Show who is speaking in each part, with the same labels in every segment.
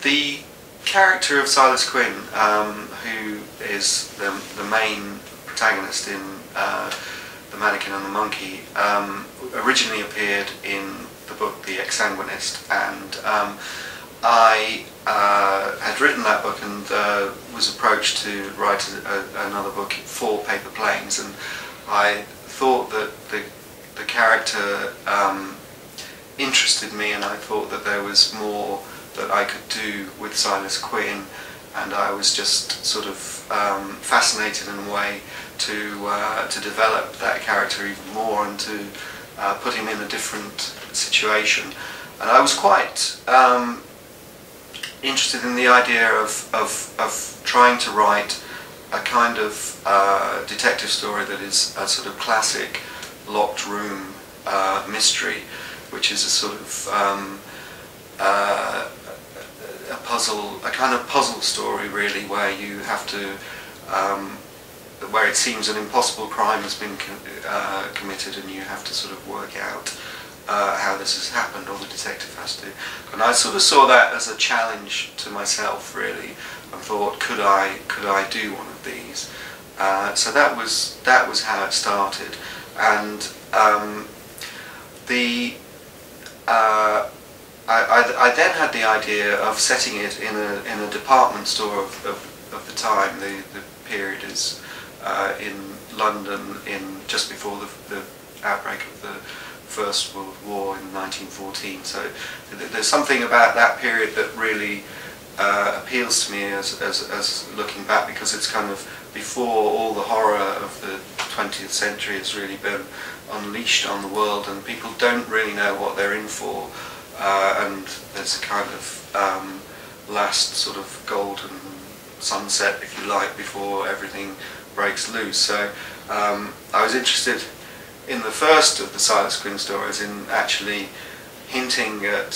Speaker 1: The character of Silas Quinn, who is the main protagonist in The Mannequin and the Monkey, originally appeared in the book The Exsanguinist, and I had written that book and was approached to write another book for Paper Planes, and I thought that the character interested me, and I thought that there was more that I could do with Silas Quinn, and I was just sort of fascinated in a way to develop that character even more and to put him in a different situation. And I was quite interested in the idea of trying to write a kind of detective story that is a sort of classic locked room mystery, which is a sort of a kind of puzzle story, really, where you have to, where it seems an impossible crime has been committed, and you have to sort of work out how this has happened, or the detective has to. And I sort of saw that as a challenge to myself, really, and thought, could I do one of these? So that was how it started, and I then had the idea of setting it in a department store of the time. The period is in London just before the outbreak of the First World War in 1914. So there's something about that period that really appeals to me as looking back, because it's kind of before all the horror of the 20th century has really been unleashed on the world, and people don't really know what they're in for. And there's a kind of last sort of golden sunset, if you like, before everything breaks loose. So I was interested in the first of the Silas Quinn stories in actually hinting at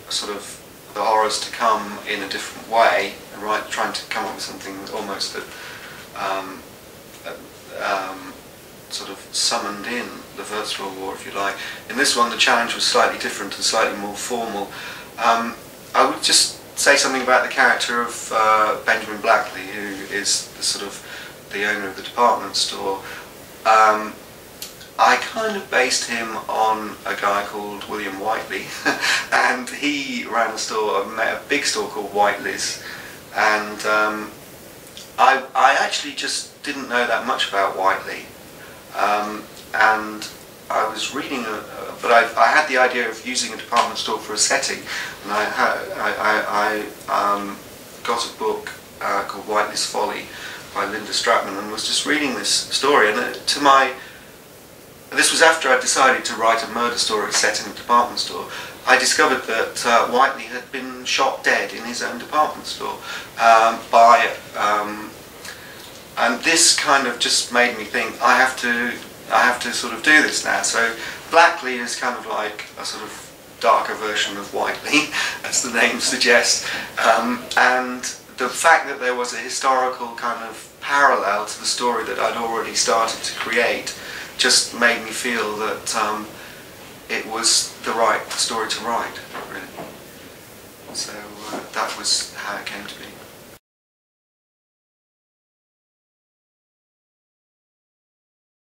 Speaker 1: sort of the horrors to come in a different way, right? Trying to come up with something almost that sort of summoned in the First World War, if you like. In this one, the challenge was slightly different and slightly more formal. I would just say something about the character of Benjamin Blackley, who is the sort of the owner of the department store. I kind of based him on a guy called William Whiteley, and he ran a big store called Whiteley's, and I actually just didn't know that much about Whiteley. And I was reading, but I had the idea of using a department store for a setting, and I got a book called Whiteley's Folly by Linda Stratman, and was just reading this story, and this was after I decided to write a murder story set in a department store. I discovered that Whiteley had been shot dead in his own department store and this kind of just made me think, I have to sort of do this now. So Blackley is kind of like a sort of darker version of Whiteley, as the name suggests, and the fact that there was a historical kind of parallel to the story that I'd already started to create just made me feel that it was the right story to write, really. So that was how it came to be.